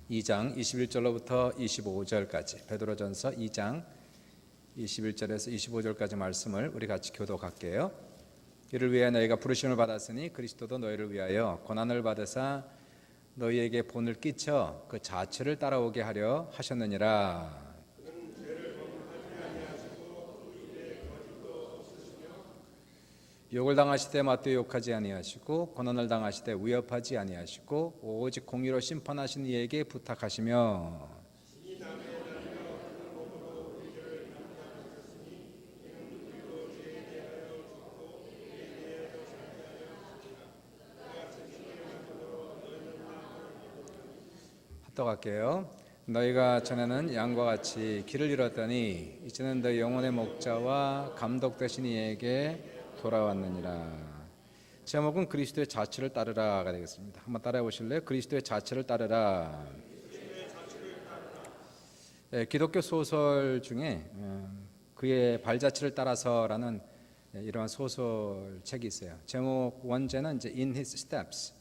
2장 21절로부터 25절까지 베드로전서 2장 21절에서 25절까지 말씀을 우리 같이 교독할게요. 이를 위하여 너희가 부르심을 받았으니 그리스도도 너희를 위하여 고난을 받으사 너희에게 본을 끼쳐 그 자체를 따라오게 하려 하셨느니라. 욕을 당하시되 맞도 욕하지 아니하시고 고난을 당하시되 위협하지 아니하시고 오직 공의로 심판하신 이에게 부탁하시며 합독할게요. 너희가 전에는 양과 같이 길을 잃었더니 이제는 너희 영혼의 목자와 감독 되신 이에게 돌아왔느니라. 제목은 그리스도의 자체를 따르라가 되겠습니다. 한번 따라해 보실래요? 그리스도의 자체를 따르라. 기독교 소설 중에 그의 발자취를 따라서라는 이러한 소설책이 있어요. 제목 원제는 이제 In His Steps,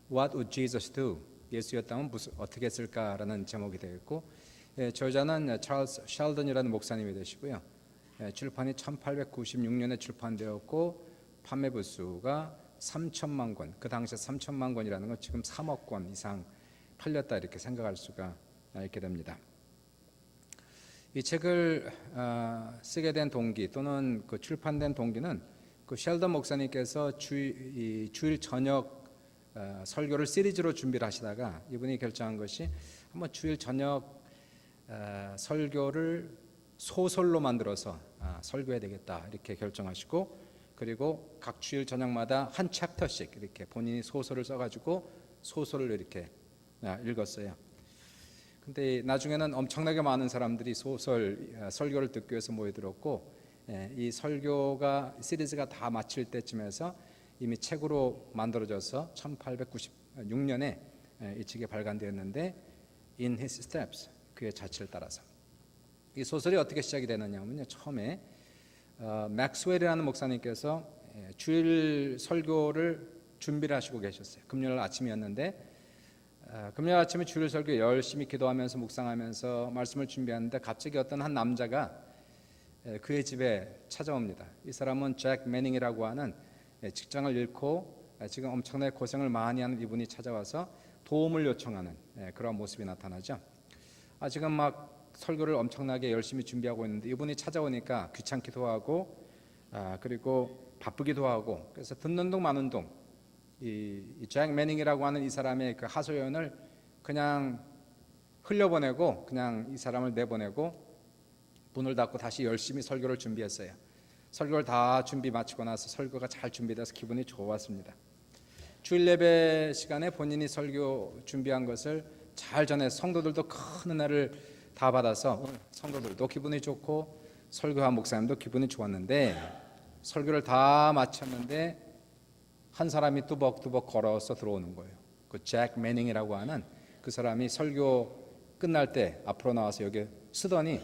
What Would Jesus Do? 예수였다면 어떻게 했을까라는 제목이 되어 있고, 저자는 찰스 셸던이라는 목사님이 되시고요. 출판이 1896년에 출판되었고 판매 부수가 3천만 권, 그 당시에 3천만 권이라는 건 지금 3억 권 이상 팔렸다 이렇게 생각할 수가 있게 됩니다. 이 책을 쓰게 된 동기 또는 그 출판된 동기는 그 셸던 목사님께서 주일 저녁 설교를 시리즈로 준비를 하시다가 이분이 결정한 것이 한번 주일 저녁 설교를 소설로 만들어서 설교해야 되겠다 이렇게 결정하시고, 그리고 각 주일 저녁마다 한 챕터씩 이렇게 본인이 소설을 써가지고 소설을 이렇게 읽었어요. 근데 나중에는 엄청나게 많은 사람들이 설교를 듣기 위해서 모여들었고, 이 설교가 시리즈가 다 마칠 때쯤에서 이미 책으로 만들어져서 1896년에 이 책이 발간되었는데 In His Steps, 그의 자취를 따라서. 이 소설이 어떻게 시작이 되느냐면요, 처음에 맥스웰이라는 목사님께서 주일 설교를 준비를 하시고 계셨어요. 금요일 아침이었는데 금요일 아침에 주일 설교 열심히 기도하면서 묵상하면서 말씀을 준비하는데 갑자기 어떤 한 남자가 그의 집에 찾아옵니다. 이 사람은 잭 매닝이라고 하는 직장을 잃고 지금 엄청나게 고생을 많이 하는 이분이 찾아와서 도움을 요청하는 그런 모습이 나타나죠. 지금 막 설교를 엄청나게 열심히 준비하고 있는데 이분이 찾아오니까 귀찮기도 하고 그리고 바쁘기도 하고, 그래서 듣는 둥 마는 둥 이 잭 매닝이라고 하는 이 사람의 그 하소연을 그냥 흘려보내고 그냥 이 사람을 내보내고 문을 닫고 다시 열심히 설교를 준비했어요. 설교를 다 준비 마치고 나서 설교가 잘 준비돼서 기분이 좋았습니다. 주일 예배 시간에 본인이 설교 준비한 것을 잘 전해서 성도들도 큰 은혜를 다 받아서 성도들도 기분이 좋고 설교한 목사님도 기분이 좋았는데, 설교를 다 마쳤는데 한 사람이 뚜벅뚜벅 걸어서 들어오는 거예요. 그 잭 매닝이라고 하는 그 사람이 설교 끝날 때 앞으로 나와서 여기 쓰더니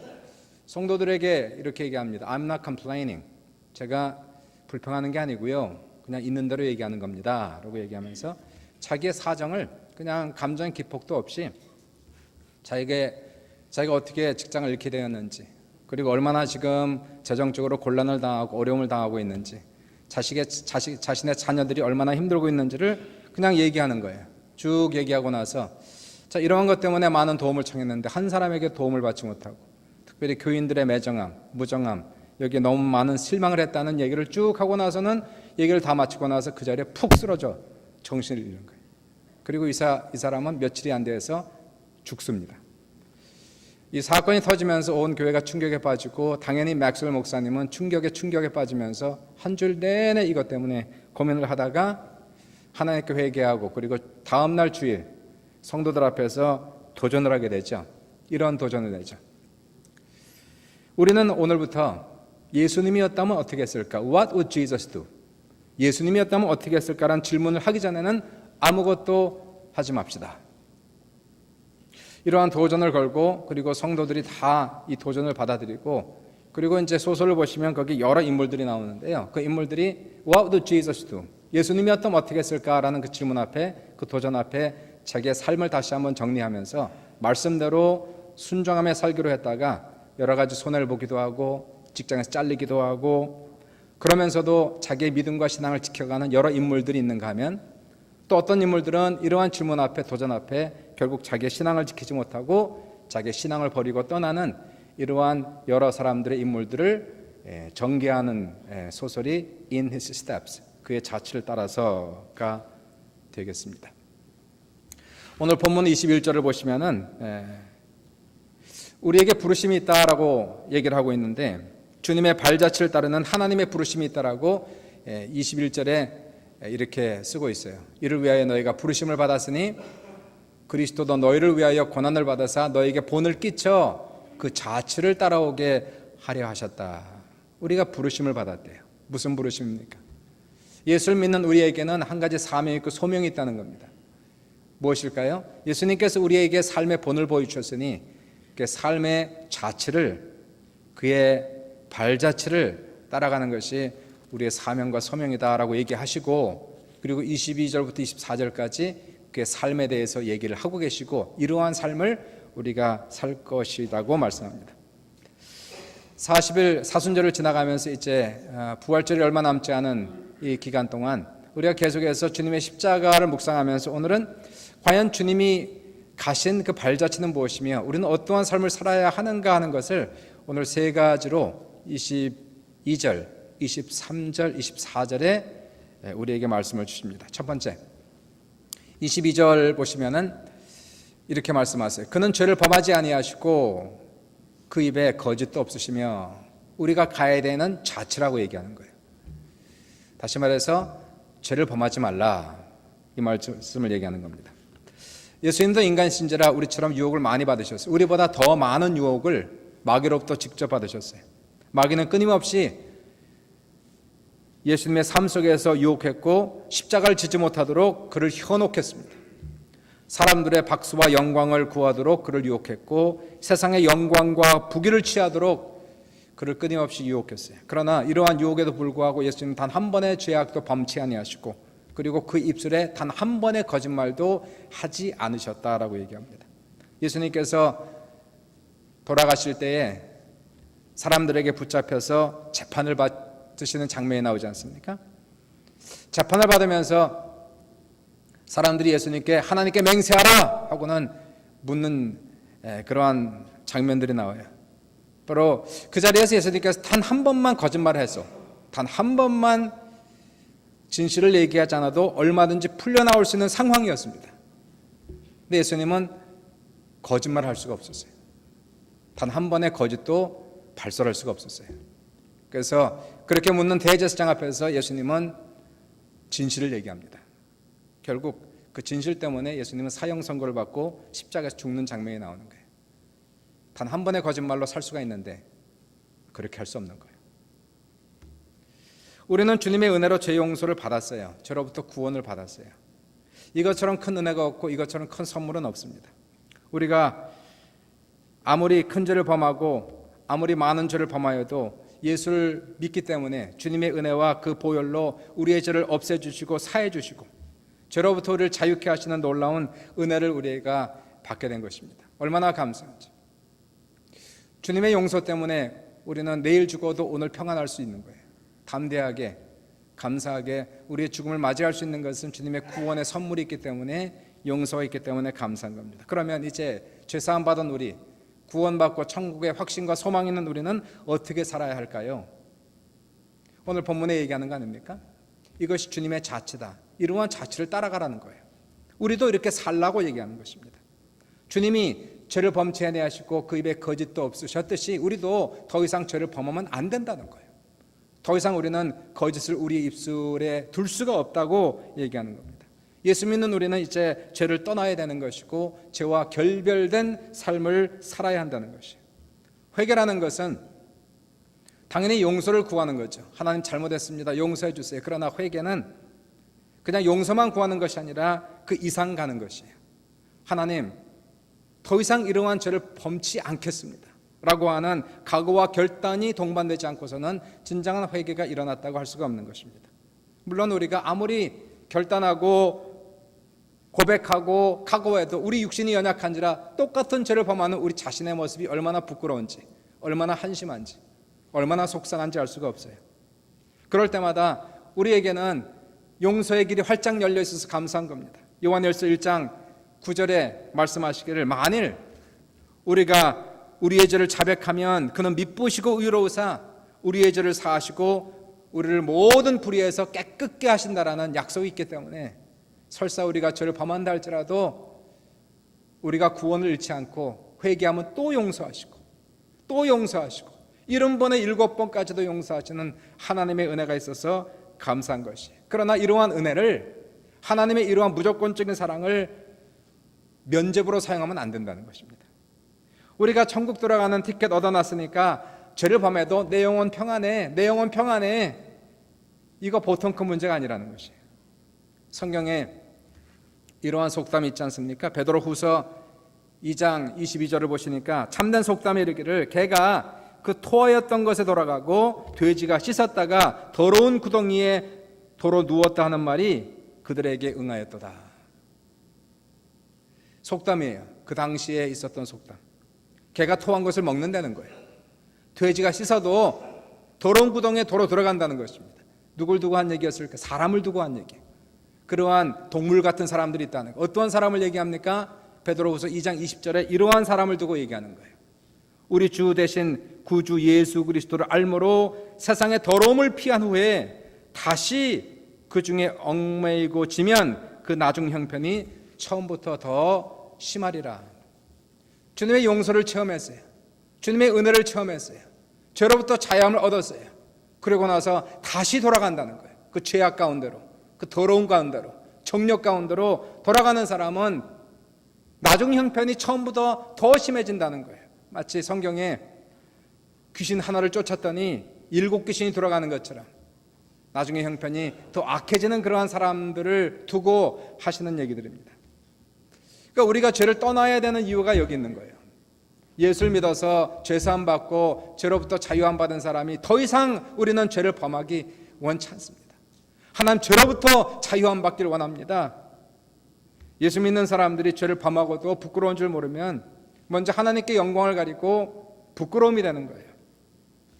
성도들에게 이렇게 얘기합니다. I'm not complaining. 제가 불평하는 게 아니고요, 그냥 있는 대로 얘기하는 겁니다 라고 얘기하면서 자기의 사정을 그냥 감정 기폭도 없이 자기가 어떻게 직장을 잃게 되었는지, 그리고 얼마나 지금 재정적으로 곤란을 당하고 어려움을 당하고 있는지, 자신의 자녀들이 얼마나 힘들고 있는지를 그냥 얘기하는 거예요. 쭉 얘기하고 나서 이러한 것 때문에 많은 도움을 청했는데 한 사람에게 도움을 받지 못하고, 특별히 교인들의 매정함, 무정함, 여기에 너무 많은 실망을 했다는 얘기를 쭉 하고 나서는 얘기를 다 마치고 나서 그 자리에 푹 쓰러져 정신을 잃는 거예요. 그리고 이 사람은 며칠이 안 돼서 죽습니다. 이 사건이 터지면서 온 교회가 충격에 빠지고, 당연히 맥스웰 목사님은 충격에 빠지면서 한 줄 내내 이것 때문에 고민을 하다가 하나님께 회개하고, 그리고 다음 날 주일 성도들 앞에서 도전을 하게 되죠. 이런 도전을 내죠. 우리는 오늘부터 예수님이었다면 어떻게 했을까? What would Jesus do? 예수님이었다면 어떻게 했을까라는 질문을 하기 전에는 아무것도 하지 맙시다. 이러한 도전을 걸고, 그리고 성도들이 다 이 도전을 받아들이고, 그리고 이제 소설을 보시면 거기 여러 인물들이 나오는데요, 그 인물들이 What would Jesus do? 예수님이었다면 어떻게 했을까라는 그 질문 앞에, 그 도전 앞에 자기의 삶을 다시 한번 정리하면서 말씀대로 순종하며 살기로 했다가 여러 가지 손해를 보기도 하고 직장에서 잘리기도 하고 그러면서도 자기의 믿음과 신앙을 지켜가는 여러 인물들이 있는가 하면 또 어떤 인물들은 이러한 질문 앞에 도전 앞에 결국 자기의 신앙을 지키지 못하고 자기의 신앙을 버리고 떠나는 이러한 여러 사람들의 인물들을 전개하는 소설이 In His Steps, 그의 자취를 따라서가 되겠습니다. 오늘 본문 21절을 보시면은 우리에게 부르심이 있다라고 얘기를 하고 있는데 주님의 발자취를 따르는 하나님의 부르심이 있다라고 21절에 이렇게 쓰고 있어요. 이를 위하여 너희가 부르심을 받았으니 그리스도도 너희를 위하여 고난을 받아사 너희에게 본을 끼쳐 그 자취를 따라오게 하려 하셨다. 우리가 부르심을 받았대요. 무슨 부르심입니까? 예수를 믿는 우리에게는 한 가지 사명이 있고 소명이 있다는 겁니다. 무엇일까요? 예수님께서 우리에게 삶의 본을 보여주셨으니 그 삶의 자취를, 그의 발자취를 따라가는 것이 우리의 사명과 소명이다라고 얘기하시고, 그리고 22절부터 24절까지 그의 삶에 대해서 얘기를 하고 계시고 이러한 삶을 우리가 살 것이라고 말씀합니다. 40일 사순절을 지나가면서 이제 부활절이 얼마 남지 않은 이 기간 동안 우리가 계속해서 주님의 십자가를 묵상하면서 오늘은 과연 주님이 가신 그 발자취는 무엇이며 우리는 어떠한 삶을 살아야 하는가 하는 것을 오늘 세 가지로 22절, 23절, 24절에 우리에게 말씀을 주십니다. 첫 번째, 22절 보시면은 이렇게 말씀하세요. 그는 죄를 범하지 아니하시고 그 입에 거짓도 없으시며 우리가 가야 되는 자취라고 얘기하는 거예요. 다시 말해서 죄를 범하지 말라, 이 말씀을 얘기하는 겁니다. 예수님도 인간신지라 우리처럼 유혹을 많이 받으셨어요. 우리보다 더 많은 유혹을 마귀로부터 직접 받으셨어요. 마귀는 끊임없이 예수님의 삶 속에서 유혹했고 십자가를 지지 못하도록 그를 현혹했습니다. 사람들의 박수와 영광을 구하도록 그를 유혹했고 세상의 영광과 부귀를 취하도록 그를 끊임없이 유혹했어요. 그러나 이러한 유혹에도 불구하고 예수님은 단 한 번의 죄악도 범치 아니하시고 그리고 그 입술에 단 한 번의 거짓말도 하지 않으셨다라고 얘기합니다. 예수님께서 돌아가실 때에 사람들에게 붙잡혀서 재판을 받으시는 장면이 나오지 않습니까? 재판을 받으면서 사람들이 예수님께 하나님께 맹세하라 하고는 묻는 그러한 장면들이 나와요. 바로 그 자리에서 예수님께서 단 한 번만 거짓말을 해서 단 한 번만 진실을 얘기하지 않아도 얼마든지 풀려나올 수 있는 상황이었습니다. 근데 예수님은 거짓말을 할 수가 없었어요. 단 한 번의 거짓도 발설할 수가 없었어요. 그래서 그렇게 묻는 대제사장 앞에서 예수님은 진실을 얘기합니다. 결국 그 진실 때문에 예수님은 사형 선고를 받고 십자가에서 죽는 장면이 나오는 거예요. 단 한 번의 거짓말로 살 수가 있는데 그렇게 할 수 없는 거예요. 우리는 주님의 은혜로 죄 용서를 받았어요. 죄로부터 구원을 받았어요. 이것처럼 큰 은혜가 없고 이것처럼 큰 선물은 없습니다. 우리가 아무리 큰 죄를 범하고 아무리 많은 죄를 범하여도 예수를 믿기 때문에 주님의 은혜와 그 보혈로 우리의 죄를 없애주시고 사해주시고 죄로부터 우리를 자유케 하시는 놀라운 은혜를 우리가 받게 된 것입니다. 얼마나 감사하죠. 주님의 용서 때문에 우리는 내일 죽어도 오늘 평안할 수 있는 거예요. 담대하게 감사하게 우리의 죽음을 맞이할 수 있는 것은 주님의 구원의 선물이 있기 때문에, 용서가 있기 때문에 감사한 겁니다. 그러면 이제 죄사함 받은 우리, 구원받고 천국의 확신과 소망이 있는 우리는 어떻게 살아야 할까요? 오늘 본문에 얘기하는 거 아닙니까? 이것이 주님의 자치다. 이러한 자치를 따라가라는 거예요. 우리도 이렇게 살라고 얘기하는 것입니다. 주님이 죄를 범치 아니하시고 그 입에 거짓도 없으셨듯이 우리도 더 이상 죄를 범하면 안 된다는 거예요. 더 이상 우리는 거짓을 우리 입술에 둘 수가 없다고 얘기하는 겁니다. 예수 믿는 우리는 이제 죄를 떠나야 되는 것이고 죄와 결별된 삶을 살아야 한다는 것이에요. 회개라는 것은 당연히 용서를 구하는 거죠. 하나님 잘못했습니다, 용서해 주세요. 그러나 회개는 그냥 용서만 구하는 것이 아니라 그 이상 가는 것이에요. 하나님, 더 이상 이러한 죄를 범치 않겠습니다 라고 하는 각오와 결단이 동반되지 않고서는 진정한 회개가 일어났다고 할 수가 없는 것입니다. 물론 우리가 아무리 결단하고 고백하고 각오해도 우리 육신이 연약한지라 똑같은 죄를 범하는 우리 자신의 모습이 얼마나 부끄러운지, 얼마나 한심한지, 얼마나 속상한지 알 수가 없어요. 그럴 때마다 우리에게는 용서의 길이 활짝 열려 있어서 감사한 겁니다. 요한일서 1장 9절에 말씀하시기를 만일 우리가 우리의 죄를 자백하면 그는 미쁘시고 의로우사 우리의 죄를 사하시고 우리를 모든 불의에서 깨끗게 하신다라는 약속이 있기 때문에 설사 우리가 죄를 범한다 할지라도 우리가 구원을 잃지 않고 회개하면 또 용서하시고 또 용서하시고 70번에 7번까지도 용서하시는 하나님의 은혜가 있어서 감사한 것이에요. 그러나 이러한 은혜를, 하나님의 이러한 무조건적인 사랑을 면죄부로 사용하면 안 된다는 것입니다. 우리가 천국 들어가는 티켓 얻어놨으니까 죄를 범해도 내 영혼 평안해, 내 영혼 평안해, 이거 보통 큰 문제가 아니라는 것이에요. 성경에 이러한 속담이 있지 않습니까? 베드로후서 2장 22절을 보시니까 참된 속담에 이르기를 개가 그 토하였던 것에 돌아가고 돼지가 씻었다가 더러운 구덩이에 도로 누웠다 하는 말이 그들에게 응하였도다. 속담이에요. 그 당시에 있었던 속담. 개가 토한 것을 먹는다는 거예요. 돼지가 씻어도 더러운 구덩이에 도로 들어간다는 것입니다. 누굴 두고 한 얘기였을까? 사람을 두고 한 얘기. 그러한 동물 같은 사람들이 있다는 거. 어떠한 사람을 얘기합니까? 베드로후서 2장 20절에 이러한 사람을 두고 얘기하는 거예요. 우리 주 대신 구주 예수 그리스도를 알므로 세상의 더러움을 피한 후에 다시 그 중에 얽매이고 지면 그 나중 형편이 처음부터 더 심하리라. 주님의 용서를 체험했어요. 주님의 은혜를 체험했어요. 죄로부터 자유함을 얻었어요. 그러고 나서 다시 돌아간다는 거예요. 그 죄악 가운데로, 그 더러운 가운데로, 정욕 가운데로 돌아가는 사람은 나중 형편이 처음보다 더 심해진다는 거예요. 마치 성경에 귀신 하나를 쫓았더니 7귀신이 돌아가는 것처럼 나중에 형편이 더 악해지는 그러한 사람들을 두고 하시는 얘기들입니다. 그러니까 우리가 죄를 떠나야 되는 이유가 여기 있는 거예요. 예수를 믿어서 죄사함 받고 죄로부터 자유함 받은 사람이 더 이상 우리는 죄를 범하기 원치 않습니다. 하나님 죄로부터 자유함 받기를 원합니다. 예수 믿는 사람들이 죄를 범하고도 부끄러운 줄 모르면 먼저 하나님께 영광을 가리고 부끄러움이 되는 거예요.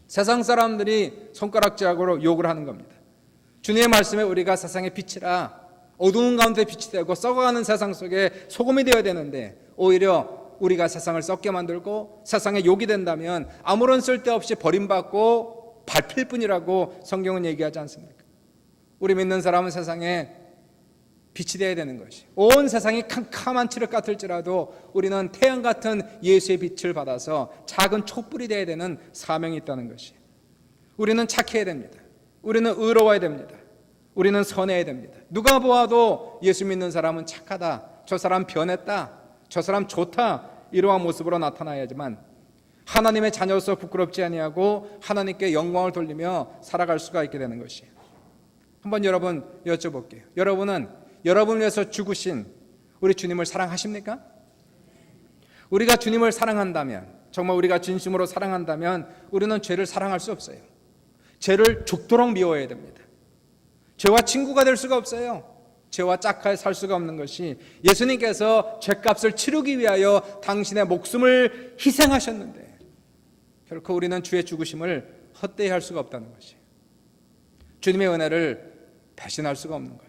세상 사람들이 손가락질하고 욕을 하는 겁니다. 주님의 말씀에 우리가 세상의 빛이라 어두운 가운데 빛이 되고 썩어가는 세상 속에 소금이 되어야 되는데 오히려 우리가 세상을 썩게 만들고 세상에 욕이 된다면 아무런 쓸데없이 버림받고 밟힐 뿐이라고 성경은 얘기하지 않습니까? 우리 믿는 사람은 세상에 빛이 되어야 되는 것이, 온 세상이 캄캄한 칠흑 같을지라도 우리는 태양 같은 예수의 빛을 받아서 작은 촛불이 되어야 되는 사명이 있다는 것이, 우리는 착해야 됩니다. 우리는 의로워야 됩니다. 우리는 선해야 됩니다. 누가 보아도 예수 믿는 사람은 착하다, 저 사람 변했다, 저 사람 좋다, 이러한 모습으로 나타나야지만 하나님의 자녀로서 부끄럽지 아니하고 하나님께 영광을 돌리며 살아갈 수가 있게 되는 것이에요. 한번 여러분 여쭤볼게요. 여러분은 여러분을 위해서 죽으신 우리 주님을 사랑하십니까? 우리가 주님을 사랑한다면, 정말 우리가 진심으로 사랑한다면 우리는 죄를 사랑할 수 없어요. 죄를 죽도록 미워해야 됩니다. 죄와 친구가 될 수가 없어요. 죄와 짝하에 살 수가 없는 것이, 예수님께서 죄값을 치르기 위하여 당신의 목숨을 희생하셨는데 결코 우리는 주의 죽으심을 헛되이 할 수가 없다는 것이에요. 주님의 은혜를 배신할 수가 없는 거예요.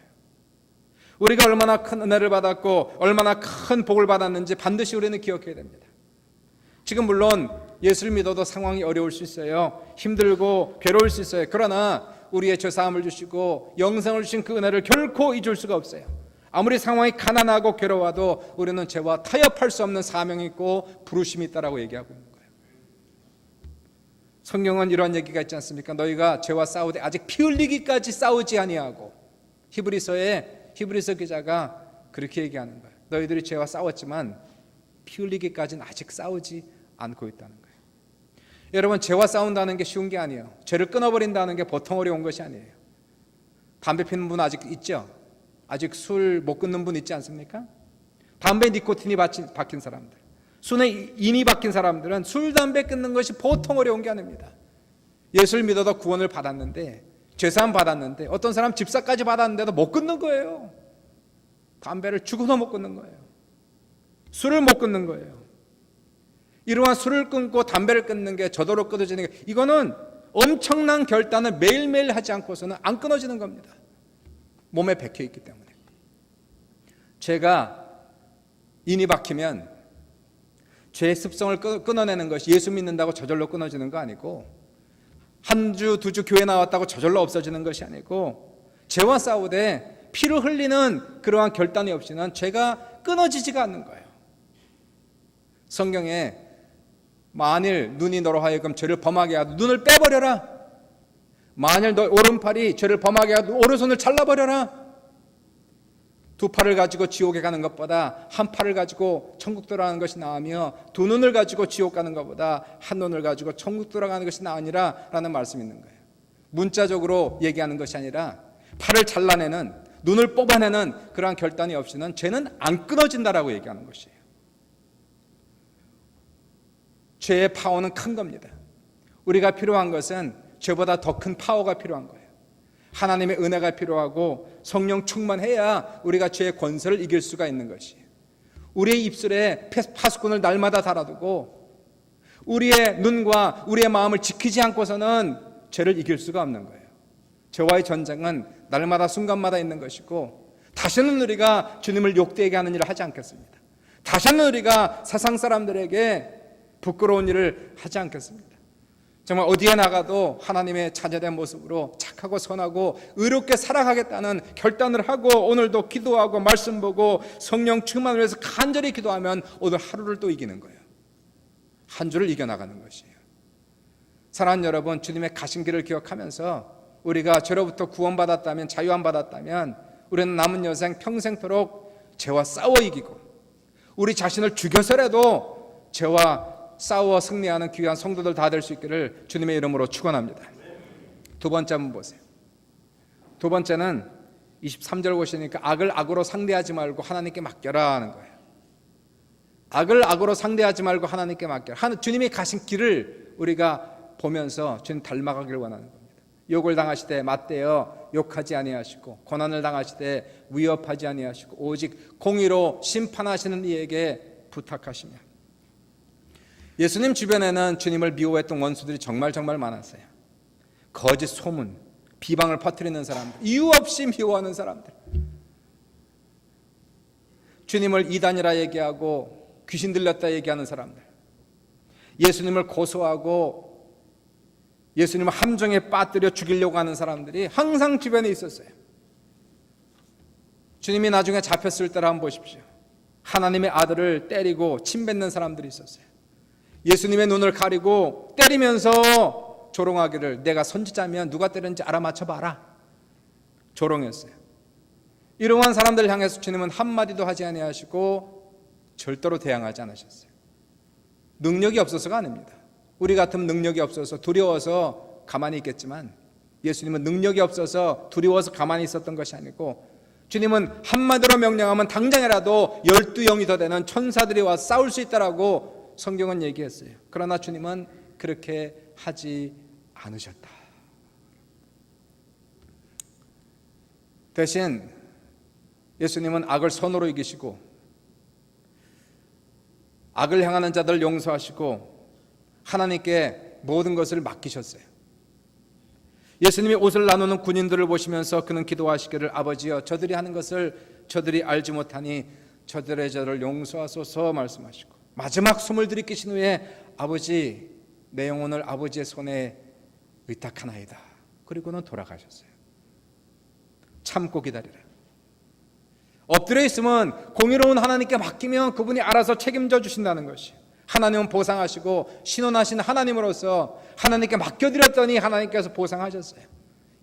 우리가 얼마나 큰 은혜를 받았고 얼마나 큰 복을 받았는지 반드시 우리는 기억해야 됩니다. 지금 물론 예수를 믿어도 상황이 어려울 수 있어요. 힘들고 괴로울 수 있어요. 그러나 우리의 죄사함을 주시고 영생을 주신 그 은혜를 결코 잊을 수가 없어요. 아무리 상황이 가난하고 괴로워도 우리는 죄와 타협할 수 없는 사명이 있고 부르심이 있다라고 얘기하고 있는 거예요. 성경은 이런 얘기가 있지 않습니까? 너희가 죄와 싸우되 아직 피 흘리기까지 싸우지 아니하고, 히브리서 기자가 그렇게 얘기하는 거예요. 너희들이 죄와 싸웠지만 피 흘리기까지는 아직 싸우지 않고 있다는 거예요. 여러분, 죄와 싸운다는 게 쉬운 게 아니에요. 죄를 끊어버린다는 게 보통 어려운 것이 아니에요. 담배 피는 분 아직 있죠? 아직 술 못 끊는 분 있지 않습니까? 담배 니코틴이 박힌 사람들, 손에 인이 박힌 사람들은 술, 담배 끊는 것이 보통 어려운 게 아닙니다. 예수를 믿어도 구원을 받았는데, 죄사함 받았는데, 어떤 사람 집사까지 받았는데도 못 끊는 거예요. 담배를 죽어도 못 끊는 거예요. 술을 못 끊는 거예요. 이러한 술을 끊고 담배를 끊는 게 저도록 끊어지는 게, 이거는 엄청난 결단을 매일매일 하지 않고서는 안 끊어지는 겁니다. 몸에 박혀 있기 때문에. 죄가 인이 박히면 죄의 습성을 끊어내는 것이 예수 믿는다고 저절로 끊어지는 거 아니고, 한 주, 두 주 교회 나왔다고 저절로 없어지는 것이 아니고, 죄와 싸우되 피를 흘리는 그러한 결단이 없이는 죄가 끊어지지가 않는 거예요. 성경에 만일 눈이 너로 하여금 죄를 범하게 하도 눈을 빼버려라. 만일 너 오른팔이 죄를 범하게 하도 오른손을 잘라버려라. 두 팔을 가지고 지옥에 가는 것보다 한 팔을 가지고 천국 들어가는 것이 나으며, 두 눈을 가지고 지옥 가는 것보다 한 눈을 가지고 천국 들어가는 것이 나으니라 라는 말씀이 있는 거예요. 문자적으로 얘기하는 것이 아니라 팔을 잘라내는, 눈을 뽑아내는 그러한 결단이 없이는 죄는 안 끊어진다라고 얘기하는 것이에요. 죄의 파워는 큰 겁니다. 우리가 필요한 것은 죄보다 더 큰 파워가 필요한 거예요. 하나님의 은혜가 필요하고 성령 충만해야 우리가 죄의 권세를 이길 수가 있는 것이에요. 우리의 입술에 파수꾼을 날마다 달아두고 우리의 눈과 우리의 마음을 지키지 않고서는 죄를 이길 수가 없는 거예요. 죄와의 전쟁은 날마다 순간마다 있는 것이고, 다시는 우리가 주님을 욕되게 하는 일을 하지 않겠습니다. 다시는 우리가 세상 사람들에게 부끄러운 일을 하지 않겠습니다. 정말 어디에 나가도 하나님의 자녀된 모습으로 착하고 선하고 의롭게 살아가겠다는 결단을 하고, 오늘도 기도하고 말씀 보고 성령 충만을 위해서 간절히 기도하면 오늘 하루를 또 이기는 거예요. 한 주를 이겨나가는 것이에요. 사랑하는 여러분, 주님의 가신 길을 기억하면서 우리가 죄로부터 구원받았다면, 자유함 받았다면, 우리는 남은 여생 평생토록 죄와 싸워 이기고 우리 자신을 죽여서라도 죄와 싸워 승리하는 귀한 성도들 다 될 수 있기를 주님의 이름으로 축원합니다. 두 번째 한번 보세요. 두 번째는 23절 보시니까 악을 악으로 상대하지 말고 하나님께 맡겨라 하는 거예요. 악을 악으로 상대하지 말고 하나님께 맡겨라. 주님이 가신 길을 우리가 보면서 주님 닮아가기를 원하는 겁니다. 욕을 당하시되 맞대어 욕하지 아니하시고, 고난을 당하시되 위협하지 아니하시고, 오직 공의로 심판하시는 이에게 부탁하시며. 예수님 주변에는 주님을 미워했던 원수들이 정말 많았어요. 거짓 소문, 비방을 퍼뜨리는 사람들, 이유 없이 미워하는 사람들, 주님을 이단이라 얘기하고 귀신 들렸다 얘기하는 사람들, 예수님을 고소하고 예수님을 함정에 빠뜨려 죽이려고 하는 사람들이 항상 주변에 있었어요. 주님이 나중에 잡혔을 때를 한번 보십시오. 하나님의 아들을 때리고 침뱉는 사람들이 있었어요. 예수님의 눈을 가리고 때리면서 조롱하기를, 내가 선지자면 누가 때렸는지 알아맞혀봐라, 조롱했어요. 이러한 사람들을 향해서 주님은 한마디도 하지 아니하시고 절대로 대항하지 않으셨어요. 능력이 없어서가 아닙니다. 우리 같으면 능력이 없어서 두려워서 가만히 있겠지만, 예수님은 능력이 없어서 두려워서 가만히 있었던 것이 아니고, 주님은 한마디로 명령하면 당장이라도 12영이 더 되는 천사들이 와서 싸울 수 있다라고 성경은 얘기했어요. 그러나 주님은 그렇게 하지 않으셨다. 대신 예수님은 악을 선으로 이기시고 악을 향하는 자들을 용서하시고 하나님께 모든 것을 맡기셨어요. 예수님이 옷을 나누는 군인들을 보시면서 그는 기도하시기를, 아버지여, 저들이 하는 것을 저들이 알지 못하니 저들의 죄를 용서하소서 말씀하시고, 마지막 숨을 들이키신 후에, 아버지, 내 영혼을 아버지의 손에 의탁하나이다. 그리고는 돌아가셨어요. 참고 기다리라. 엎드려 있으면 공의로운 하나님께 맡기면 그분이 알아서 책임져 주신다는 것이, 하나님은 보상하시고 신원하신 하나님으로서 하나님께 맡겨드렸더니 하나님께서 보상하셨어요.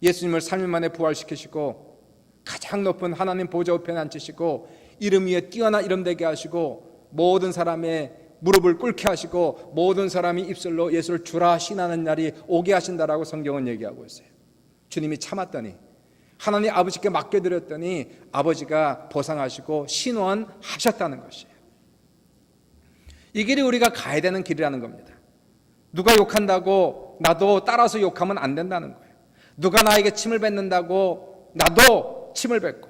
예수님을 3일 만에 부활시키시고 가장 높은 하나님 보좌 우편에 앉히시고 이름 위에 뛰어나 이름되게 하시고 모든 사람의 무릎을 꿇게 하시고 모든 사람이 입술로 예수를 주라 신하는 날이 오게 하신다라고 성경은 얘기하고 있어요. 주님이 참았더니, 하나님 아버지께 맡겨드렸더니 아버지가 보상하시고 신원하셨다는 것이에요. 이 길이 우리가 가야 되는 길이라는 겁니다. 누가 욕한다고 나도 따라서 욕하면 안 된다는 거예요. 누가 나에게 침을 뱉는다고 나도 침을 뱉고,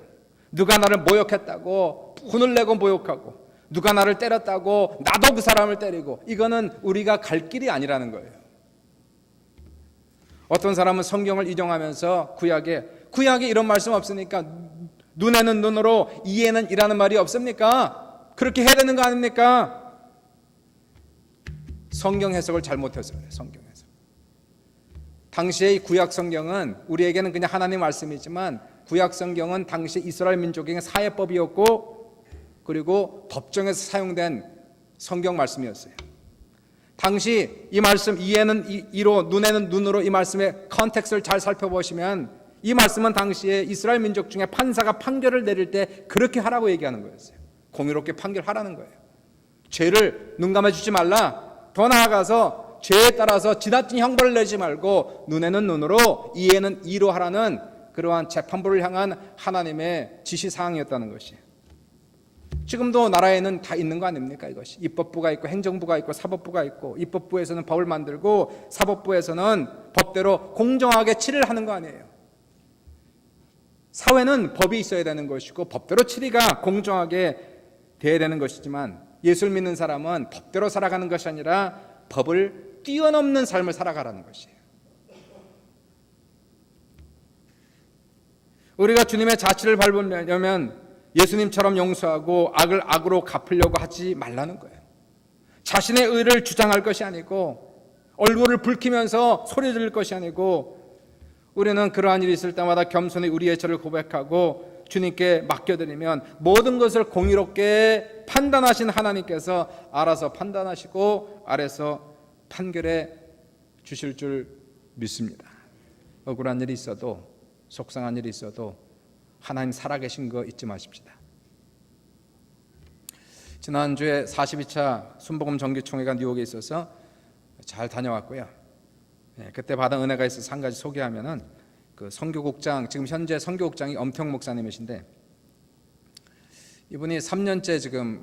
누가 나를 모욕했다고 분을 내고 모욕하고, 누가 나를 때렸다고 나도 그 사람을 때리고, 이거는 우리가 갈 길이 아니라는 거예요. 어떤 사람은 성경을 인용하면서 구약에 이런 말씀 없으니까 눈에는 눈으로 이에는 이라는 말이 없습니까? 그렇게 해야 되는 거 아닙니까? 성경 해석을 잘못해서 그래요. 성경 해석. 당시의 구약 성경은 우리에게는 그냥 하나님 말씀이지만, 구약 성경은 당시 이스라엘 민족에게 사회법이었고, 그리고 법정에서 사용된 성경 말씀이었어요. 당시 이 말씀, 이에는 이로 눈에는 눈으로, 이 말씀의 컨텍스트를 잘 살펴보시면 이 말씀은 당시에 이스라엘 민족 중에 판사가 판결을 내릴 때 그렇게 하라고 얘기하는 거였어요. 공의롭게 판결하라는 거예요. 죄를 눈감아주지 말라. 더 나아가서 죄에 따라서 지나친 형벌을 내지 말고 눈에는 눈으로, 이에는 이로 하라는 그러한 재판부를 향한 하나님의 지시사항이었다는 것이에요. 지금도 나라에는 다 있는 거 아닙니까? 이것이 입법부가 있고 행정부가 있고 사법부가 있고, 입법부에서는 법을 만들고 사법부에서는 법대로 공정하게 처리를 하는 거 아니에요. 사회는 법이 있어야 되는 것이고 법대로 처리가 공정하게 돼야 되는 것이지만, 예수를 믿는 사람은 법대로 살아가는 것이 아니라 법을 뛰어넘는 삶을 살아가라는 것이에요. 우리가 주님의 자치를 밟으려면 예수님처럼 용서하고 악을 악으로 갚으려고 하지 말라는 거예요. 자신의 의를 주장할 것이 아니고, 얼굴을 붉히면서 소리 지를 것이 아니고, 우리는 그러한 일이 있을 때마다 겸손히 우리의 죄를 고백하고 주님께 맡겨드리면 모든 것을 공의롭게 판단하신 하나님께서 알아서 판단하시고 아래서 판결해 주실 줄 믿습니다. 억울한 일이 있어도, 속상한 일이 있어도 하나님 살아계신 거 잊지 마십시다. 지난주에 42차 순복음 정기총회가 뉴욕에 있어서 잘 다녀왔고요. 그때 받은 은혜가 있어서 한 가지 소개하면은, 그 선교국장, 지금 현재 선교국장이 엄태웅 목사님이신데, 이분이 3년째 지금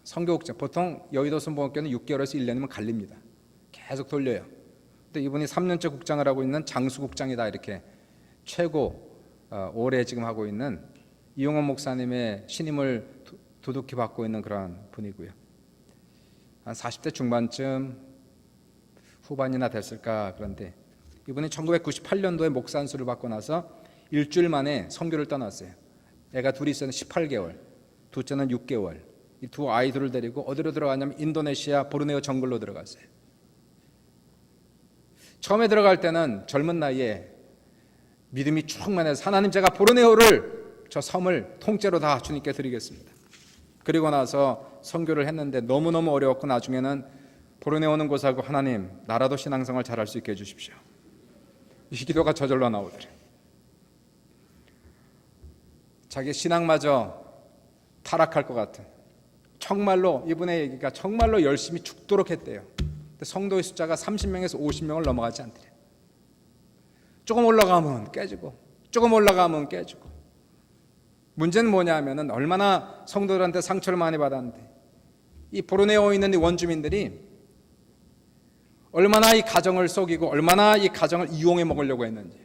선교국장, 보통 여의도 순복음교회는 6개월에서 1년이면 갈립니다. 계속 돌려요. 근데 이분이 3년째 국장을 하고 있는 장수국장이다, 이렇게 최고 오래 지금 하고 있는 이용원 목사님의 신임을 두둑히 받고 있는 그러한 분이고요. 한 40대 중반쯤 후반이나 됐을까. 그런데 이분이 1998년도에 목사 안수를 받고 나서 일주일 만에 선교를 떠났어요. 애가 둘이 있었는데 18개월, 둘째는 6개월. 이 두 아이들을 데리고 어디로 들어가냐면 인도네시아 보르네오 정글로 들어갔어요. 처음에 들어갈 때는 젊은 나이에 믿음이 충만해서, 하나님 제가 보르네오를, 저 섬을 통째로 다 주님께 드리겠습니다. 그리고 나서 선교를 했는데 너무너무 어려웠고, 나중에는 보르네오는 곳하고 하나님 나라도 신앙생활 잘할 수 있게 해주십시오. 이 기도가 저절로 나오더래요. 자기 신앙마저 타락할 것 같은, 정말로 이분의 얘기가 정말로 열심히 죽도록 했대요. 근데 성도의 숫자가 30명에서 50명을 넘어가지 않대요. 조금 올라가면 깨지고 조금 올라가면 깨지고. 문제는 뭐냐 하면은 얼마나 성도들한테 상처를 많이 받았는데, 이 보르네오에 있는 이 원주민들이 얼마나 이 가정을 속이고 얼마나 이 가정을 이용해 먹으려고 했는지.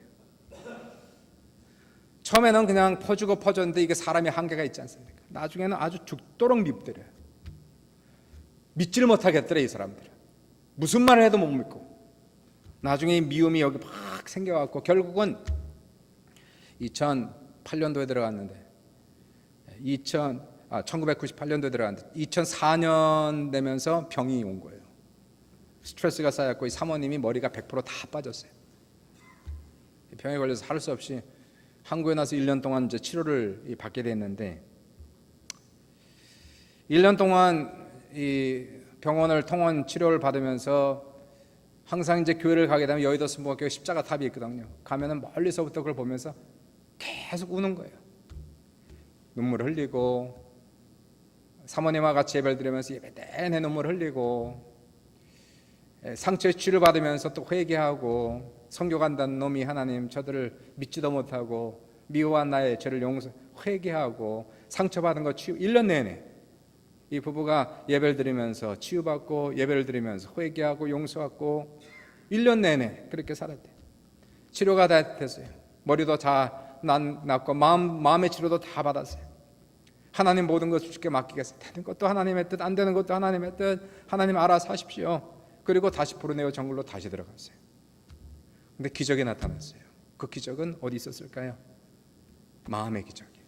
처음에는 그냥 퍼주고 퍼줬는데 이게 사람이 한계가 있지 않습니까? 나중에는 아주 죽도록 밉더래요. 믿지를 못하겠더래, 이 사람들은. 무슨 말을 해도 못 믿고. 나중에 이 미움이 여기 막 생겨갖고 결국은 2008년도에 들어갔는데 1998년도에 들어갔는데 2004년 되면서 병이 온 거예요. 스트레스가 쌓였고 이 사모님이 머리가 100%다 빠졌어요. 병에 걸려서 할 수 없이 한국에 나서 1년 동안 이제 치료를 받게 됐는데, 1년 동안 이 병원을 통원 치료를 받으면서 항상 이제 교회를 가게 되면 여의도 순복음교회 십자가 탑이 있거든요. 가면은 멀리서부터 그걸 보면서 계속 우는 거예요. 눈물 흘리고, 사모님과 같이 예배를 드리면서 예배 내내 눈물 흘리고, 상처의 치료를 받으면서 또 회개하고, 선교 간다는 놈이 하나님 저들을 믿지도 못하고 미워한 나의 죄를 회개하고, 상처받은 거 치유, 1년 내내 이 부부가 예배를 드리면서 치유받고, 예배를 드리면서 회개하고 용서받고 1년 내내 그렇게 살았대요. 치료가 다 됐어요. 머리도 다 낳고 마음의 치료도 다 받았어요. 하나님 모든 것을 주께 맡기겠어요. 되는 것도 하나님의 뜻, 안 되는 것도 하나님의 뜻, 하나님 알아서 하십시오. 그리고 다시 브루네오 정글로 다시 들어갔어요. 근데 기적이 나타났어요. 그 기적은 어디 있었을까요? 마음의 기적이.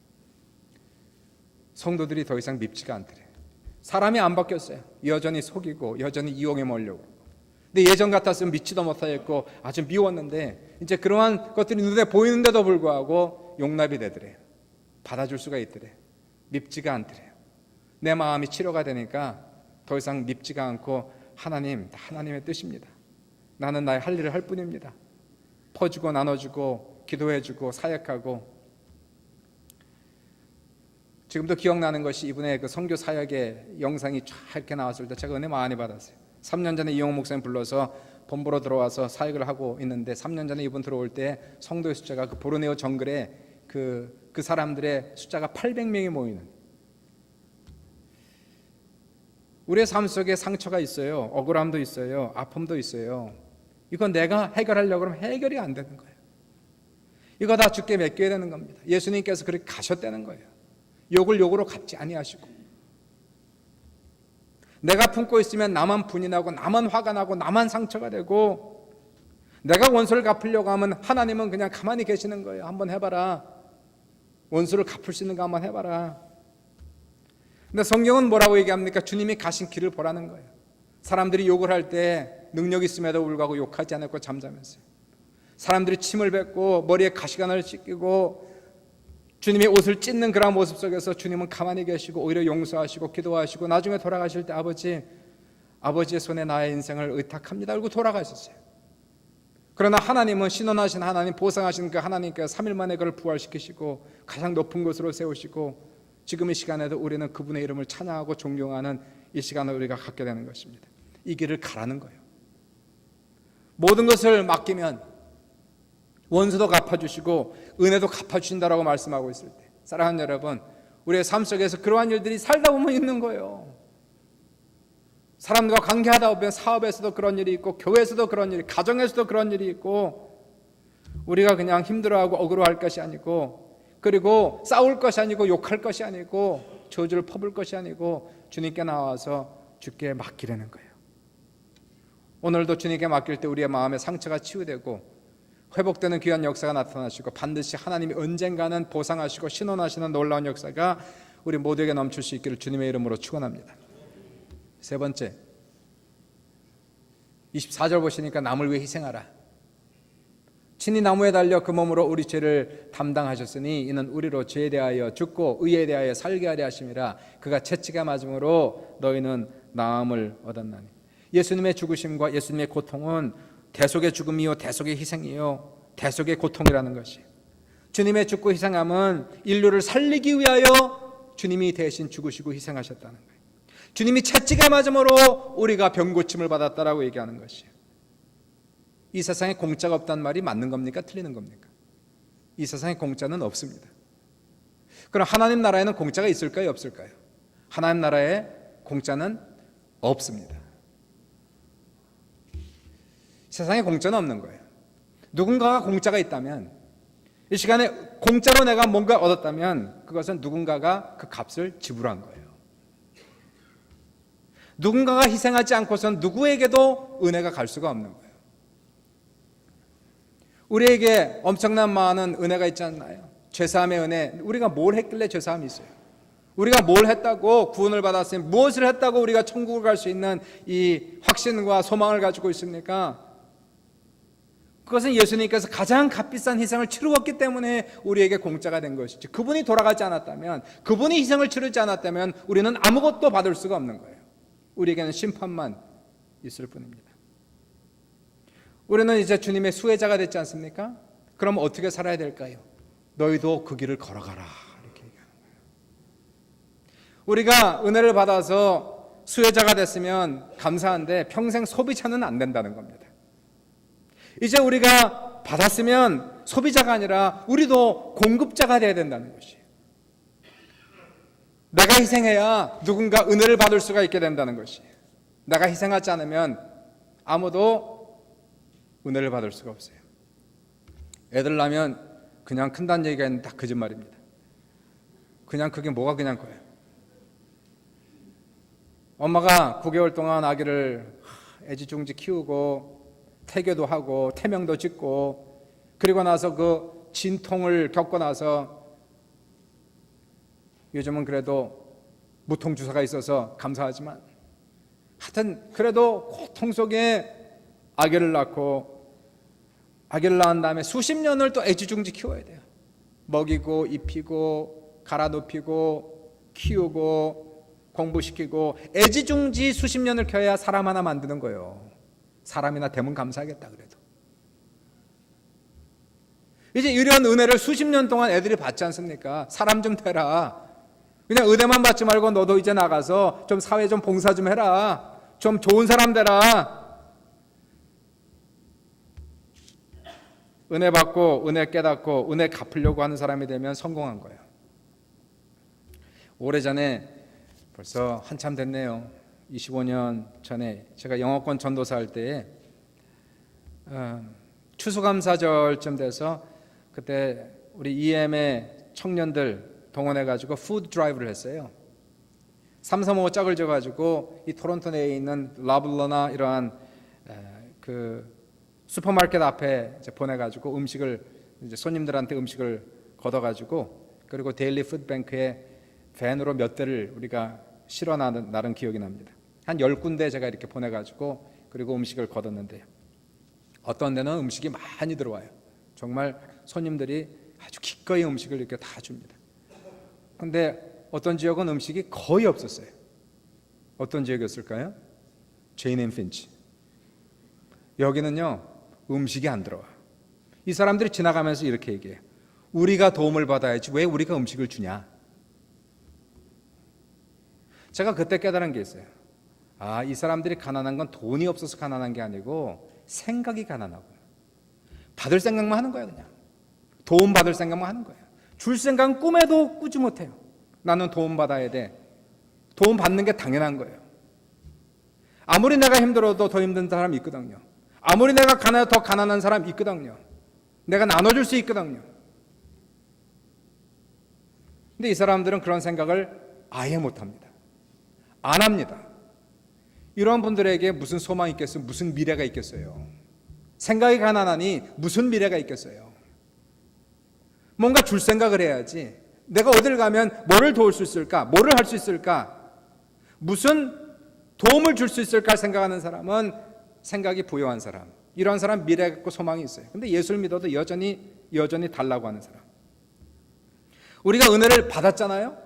성도들이 더 이상 밉지가 않더래요. 사람이 안 바뀌었어요. 여전히 속이고 여전히 이용에 몰려고. 근데 예전 같았으면 믿지도 못하겠고 아주 미웠는데 이제 그러한 것들이 눈에 보이는데도 불구하고 용납이 되더래요. 받아줄 수가 있더래요. 밉지가 않더래요. 내 마음이 치료가 되니까 더 이상 밉지가 않고 하나님의 뜻입니다. 나는 나의 할 일을 할 뿐입니다. 퍼주고 나눠주고 기도해주고 사역하고. 지금도 기억나는 것이 이분의 그 선교 사역의 영상이 쫙 이렇게 나왔을 때 제가 은혜 많이 받았어요. 3년 전에 이용호 목사님 불러서 본부로 들어와서 사역을 하고 있는데 3년 전에 이분 들어올 때 성도의 숫자가 그 보르네오 정글에 그 사람들의 숫자가 800명이 모이는. 우리의 삶 속에 상처가 있어요. 억울함도 있어요. 아픔도 있어요. 이건 내가 해결하려고 하면 해결이 안 되는 거예요. 이거 다 주께 맡겨야 되는 겁니다. 예수님께서 그렇게 가셨다는 거예요. 욕을 욕으로 갚지 아니하시고. 내가 품고 있으면 나만 분이 나고 나만 화가 나고 나만 상처가 되고 내가 원수를 갚으려고 하면 하나님은 그냥 가만히 계시는 거예요. 한번 해봐라. 원수를 갚을 수 있는 거 한번 해봐라. 근데 성경은 뭐라고 얘기합니까? 주님이 가신 길을 보라는 거예요. 사람들이 욕을 할 때 능력 있음에도 불구하고 욕하지 않았고 잠잠했어요. 사람들이 침을 뱉고 머리에 가시관을 찢기고 주님의 옷을 찢는 그런 모습 속에서 주님은 가만히 계시고 오히려 용서하시고 기도하시고 나중에 돌아가실 때 아버지의 손에 나의 인생을 의탁합니다 그리고 돌아가셨어요. 그러나 하나님은 신원하신 하나님, 보상하신 그 하나님께서 3일 만에 그를 부활시키시고 가장 높은 곳으로 세우시고 지금 이 시간에도 우리는 그분의 이름을 찬양하고 존경하는 이 시간을 우리가 갖게 되는 것입니다. 이 길을 가라는 거예요. 모든 것을 맡기면 원수도 갚아주시고 은혜도 갚아주신다라고 말씀하고 있을 때 사랑하는 여러분, 우리의 삶 속에서 그러한 일들이 살다 보면 있는 거예요. 사람들과 관계하다 보면 사업에서도 그런 일이 있고 교회에서도 그런 일이, 가정에서도 그런 일이 있고 우리가 그냥 힘들어하고 억울할 것이 아니고 그리고 싸울 것이 아니고 욕할 것이 아니고 저주를 퍼붓을 것이 아니고 주님께 나와서 주께 맡기려는 거예요. 오늘도 주님께 맡길 때 우리의 마음의 상처가 치유되고 회복되는 귀한 역사가 나타나시고 반드시 하나님이 언젠가는 보상하시고 신원하시는 놀라운 역사가 우리 모두에게 넘칠 수 있기를 주님의 이름으로 축원합니다. 세 번째, 24절 보시니까 남을 위해 희생하라. 친히 나무에 달려 그 몸으로 우리 죄를 담당하셨으니 이는 우리로 죄에 대하여 죽고 의에 대하여 살게 하려 하심이라. 그가 채찍에 맞음으로 너희는 나음을 얻었나니. 예수님의 죽으심과 예수님의 고통은 대속의 죽음이요 대속의 희생이요 대속의 고통이라는 것이, 주님의 죽고 희생함은 인류를 살리기 위하여 주님이 대신 죽으시고 희생하셨다는 거예요. 주님이 채찍에 맞음으로 우리가 병고침을 받았다라고 얘기하는 것이에요. 이 세상에 공짜가 없다는 말이 맞는 겁니까? 틀리는 겁니까? 이 세상에 공짜는 없습니다. 그럼 하나님 나라에는 공짜가 있을까요? 없을까요? 하나님 나라에 공짜는 없습니다. 세상에 공짜는 없는 거예요. 누군가가 공짜가 있다면, 이 시간에 공짜로 내가 뭔가 얻었다면 그것은 누군가가 그 값을 지불한 거예요. 누군가가 희생하지 않고선 누구에게도 은혜가 갈 수가 없는 거예요. 우리에게 엄청난 많은 은혜가 있지 않나요? 죄사함의 은혜. 우리가 뭘 했길래 죄사함이 있어요? 우리가 뭘 했다고 구원을 받았으면, 무엇을 했다고 우리가 천국을 갈 수 있는 이 확신과 소망을 가지고 있습니까? 그것은 예수님께서 가장 값비싼 희생을 치루었기 때문에 우리에게 공짜가 된 것이지, 그분이 돌아가지 않았다면, 그분이 희생을 치르지 않았다면 우리는 아무것도 받을 수가 없는 거예요. 우리에게는 심판만 있을 뿐입니다. 우리는 이제 주님의 수혜자가 됐지 않습니까? 그럼 어떻게 살아야 될까요? 너희도 그 길을 걸어가라, 이렇게 얘기하는 거예요. 우리가 은혜를 받아서 수혜자가 됐으면 감사한데 평생 소비자는 안 된다는 겁니다. 이제 우리가 받았으면 소비자가 아니라 우리도 공급자가 돼야 된다는 것이에요. 내가 희생해야 누군가 은혜를 받을 수가 있게 된다는 것이에요. 내가 희생하지 않으면 아무도 은혜를 받을 수가 없어요. 애들 낳으면 그냥 큰다는 얘기가 다 거짓말입니다. 그냥 그게 뭐가 그냥 거예요. 엄마가 9개월 동안 아기를 애지중지 키우고 태교도 하고 태명도 짓고 그리고 나서 그 진통을 겪고 나서 요즘은 그래도 무통주사가 있어서 감사하지만 하여튼 그래도 고통 속에 아기를 낳고 아기를 낳은 다음에 수십 년을 또 애지중지 키워야 돼요. 먹이고 입히고 갈아 높이고 키우고 공부시키고 애지중지 수십 년을 켜야 사람 하나 만드는 거예요. 사람이나 되면 감사하겠다 그래도. 이제 이런 은혜를 수십 년 동안 애들이 받지 않습니까? 사람 좀 되라. 그냥 은혜만 받지 말고 너도 이제 나가서 좀 사회 좀 봉사 좀 해라. 좀 좋은 사람 되라. 은혜 받고 은혜 깨닫고 은혜 갚으려고 하는 사람이 되면 성공한 거예요. 오래전에 벌써 한참 됐네요. 25년 전에 제가 영어권 전도사 할 때에 추수감사절쯤 돼서 그때 우리 EM의 청년들 동원해가지고 푸드 드라이브를 했어요. 335 짝을 져가지고 이 토론토 내에 있는 라블러나 이러한 그 슈퍼마켓 앞에 이제 보내가지고 음식을 이제 손님들한테 음식을 걷어가지고 그리고 데일리 푸드뱅크에 밴으로 몇 대를 우리가 실어 나른 기억이 납니다. 한 10군데 제가 이렇게 보내가지고 그리고 음식을 걷었는데요. 어떤 데는 음식이 많이 들어와요. 정말 손님들이 아주 기꺼이 음식을 이렇게 다 줍니다. 근데 어떤 지역은 음식이 거의 없었어요. 어떤 지역이었을까요? 제인 앤 핀치. 여기는요 음식이 안 들어와. 이 사람들이 지나가면서 이렇게 얘기해요. 우리가 도움을 받아야지 왜 우리가 음식을 주냐. 제가 그때 깨달은 게 있어요. 아, 이 사람들이 가난한 건 돈이 없어서 가난한 게 아니고 생각이 가난하고 받을 생각만 하는 거예요. 그냥 도움 받을 생각만 하는 거예요. 줄 생각은 꿈에도 꾸지 못해요. 나는 도움 받아야 돼. 도움 받는 게 당연한 거예요. 아무리 내가 힘들어도 더 힘든 사람이 있거든요. 아무리 내가 더 가난한 사람이 있거든요. 내가 나눠줄 수 있거든요. 근데 이 사람들은 그런 생각을 아예 못합니다. 안 합니다. 이런 분들에게 무슨 소망이 있겠어요? 무슨 미래가 있겠어요? 생각이 가난하니 무슨 미래가 있겠어요? 뭔가 줄 생각을 해야지. 내가 어딜 가면 뭐를 도울 수 있을까? 뭐를 할 수 있을까? 무슨 도움을 줄 수 있을까 생각하는 사람은 생각이 부여한 사람. 이런 사람 미래가 있고 소망이 있어요. 근데 예수를 믿어도 여전히 달라고 하는 사람. 우리가 은혜를 받았잖아요.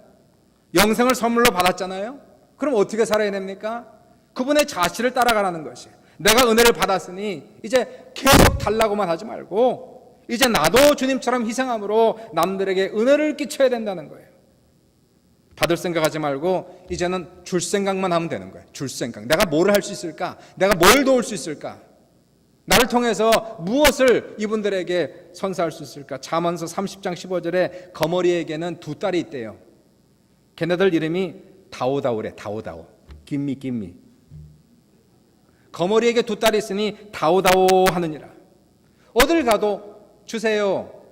영생을 선물로 받았잖아요. 그럼 어떻게 살아야 됩니까? 그분의 자신을 따라가라는 것이. 내가 은혜를 받았으니 이제 계속 달라고만 하지 말고 이제 나도 주님처럼 희생함으로 남들에게 은혜를 끼쳐야 된다는 거예요. 받을 생각하지 말고 이제는 줄 생각만 하면 되는 거예요. 줄 생각. 내가 뭘 할 수 있을까? 내가 뭘 도울 수 있을까? 나를 통해서 무엇을 이분들에게 선사할 수 있을까? 잠언서 30장 15절에 거머리에게는 두 딸이 있대요. 걔네들 이름이 다오다오래. 다오다오. 김미. 거머리에게 두 딸이 있으니 다오다오 하느니라. 어딜 가도 주세요.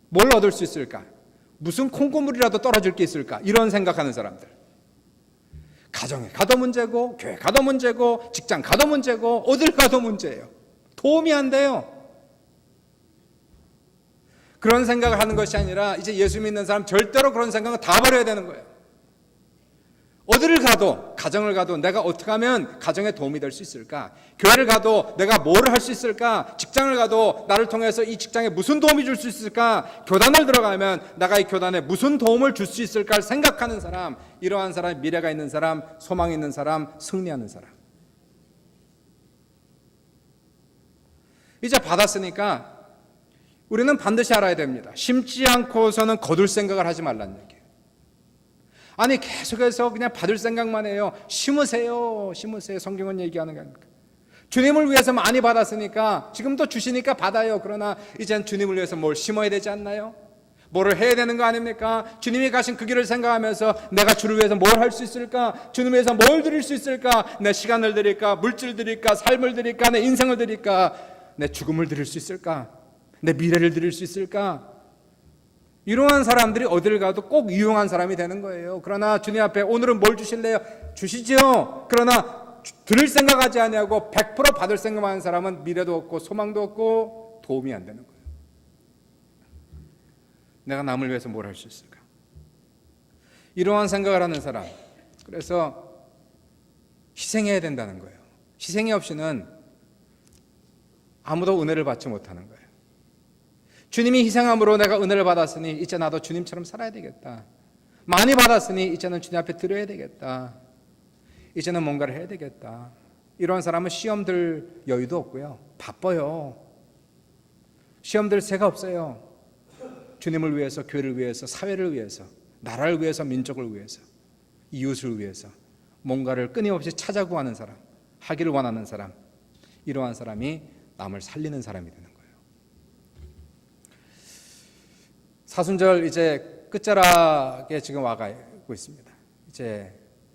뭘 얻을 수 있을까? 무슨 콩고물이라도 떨어질 게 있을까? 이런 생각하는 사람들. 가정에 가도 문제고 교회 가도 문제고 직장 가도 문제고 어딜 가도 문제예요. 도움이 안 돼요. 그런 생각을 하는 것이 아니라 이제 예수 믿는 사람 절대로 그런 생각은 다 버려야 되는 거예요. 어디를 가도 가정을 가도 내가 어떻게 하면 가정에 도움이 될 수 있을까? 교회를 가도 내가 뭘 할 수 있을까? 직장을 가도 나를 통해서 이 직장에 무슨 도움이 줄 수 있을까? 교단을 들어가면 내가 이 교단에 무슨 도움을 줄 수 있을까 생각하는 사람, 이러한 사람, 미래가 있는 사람, 소망 있는 사람, 승리하는 사람. 이제 받았으니까 우리는 반드시 알아야 됩니다. 심지 않고서는 거둘 생각을 하지 말라는 얘기예요. 아니 계속해서 그냥 받을 생각만 해요. 심으세요. 성경은 얘기하는 게 아닙니까? 주님을 위해서 많이 받았으니까 지금도 주시니까 받아요. 그러나 이젠 주님을 위해서 뭘 심어야 되지 않나요? 뭐를 해야 되는 거 아닙니까? 주님이 가신 그 길을 생각하면서 내가 주를 위해서 뭘 할 수 있을까? 주님을 위해서 뭘 드릴 수 있을까? 내 시간을 드릴까? 물질 드릴까? 삶을 드릴까? 내 인생을 드릴까? 내 죽음을 드릴 수 있을까? 내 미래를 드릴 수 있을까? 이러한 사람들이 어딜 가도 꼭 유용한 사람이 되는 거예요. 그러나 주님 앞에 오늘은 뭘 주실래요? 주시죠. 그러나 들을 생각하지 아니하고 100% 받을 생각하는 사람은 미래도 없고 소망도 없고 도움이 안 되는 거예요. 내가 남을 위해서 뭘 할 수 있을까? 이러한 생각을 하는 사람, 그래서 희생해야 된다는 거예요. 희생이 없이는 아무도 은혜를 받지 못하는 거예요. 주님이 희생함으로 내가 은혜를 받았으니 이제 나도 주님처럼 살아야 되겠다. 많이 받았으니 이제는 주님 앞에 드려야 되겠다. 이제는 뭔가를 해야 되겠다. 이런 사람은 시험 들 여유도 없고요. 바빠요. 시험 들 새가 없어요. 주님을 위해서, 교회를 위해서, 사회를 위해서, 나라를 위해서, 민족을 위해서, 이웃을 위해서 뭔가를 끊임없이 찾아고 하는 사람, 하기를 원하는 사람, 이러한 사람이 남을 살리는 사람이 되는 거예요. 사순절 이제 끝자락에 지금 와가고 있습니다. 이제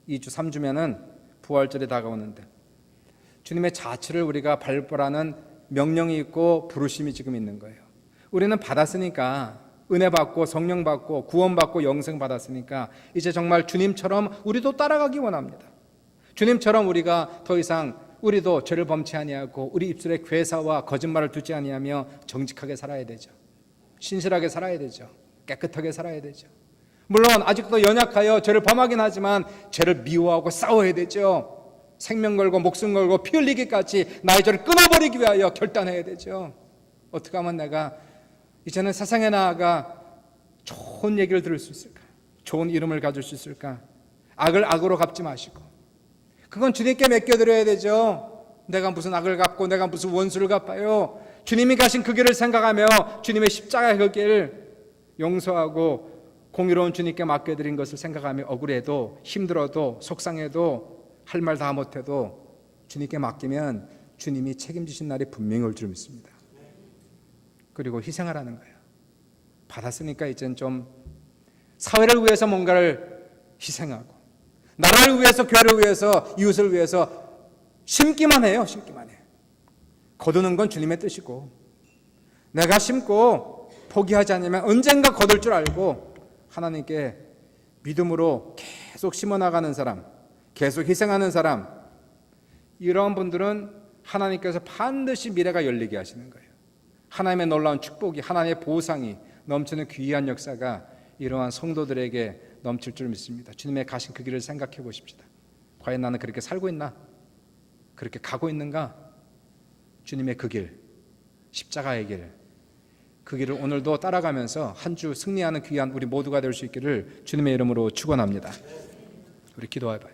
2주, 3주면은 부활절이 다가오는데 주님의 자취를 우리가 발표하는 명령이 있고 부르심이 지금 있는 거예요. 우리는 받았으니까, 은혜 받고 성령 받고 구원 받고 영생 받았으니까 이제 정말 주님처럼 우리도 따라가기 원합니다. 주님처럼 우리가 더 이상 우리도 죄를 범치 아니하고 우리 입술에 괴사와 거짓말을 두지 아니하며 정직하게 살아야 되죠. 신실하게 살아야 되죠. 깨끗하게 살아야 되죠. 물론 아직도 연약하여 죄를 범하긴 하지만 죄를 미워하고 싸워야 되죠. 생명 걸고 목숨 걸고 피 흘리기까지 나의 죄를 끊어버리기 위하여 결단해야 되죠. 어떻게 하면 내가 이제는 세상에 나아가 좋은 얘기를 들을 수 있을까? 좋은 이름을 가질 수 있을까? 악을 악으로 갚지 마시고, 그건 주님께 맡겨드려야 되죠. 내가 무슨 악을 갚고 내가 무슨 원수를 갚아요. 주님이 가신 그 길을 생각하며 주님의 십자가의 그 길 용서하고 공의로운 주님께 맡겨드린 것을 생각하며 억울해도 힘들어도 속상해도 할 말 다 못해도 주님께 맡기면 주님이 책임지신 날이 분명히 올 줄 믿습니다. 그리고 희생하라는 거예요. 받았으니까 이젠 좀 사회를 위해서 뭔가를 희생하고, 나라를 위해서, 교회를 위해서, 이웃을 위해서 심기만 해요. 심기만 해. 거두는 건 주님의 뜻이고, 내가 심고 포기하지 않으면 언젠가 거둘 줄 알고 하나님께 믿음으로 계속 심어나가는 사람, 계속 희생하는 사람, 이런 분들은 하나님께서 반드시 미래가 열리게 하시는 거예요. 하나님의 놀라운 축복이, 하나님의 보상이 넘치는 귀한 역사가 이러한 성도들에게 넘칠 줄 믿습니다. 주님의 가신 그 길을 생각해 보십시다. 과연 나는 그렇게 살고 있나? 그렇게 가고 있는가? 주님의 그 길, 십자가의 길, 그 길을 오늘도 따라가면서 한 주 승리하는 귀한 우리 모두가 될 수 있기를 주님의 이름으로 축원합니다. 우리 기도해 봐요.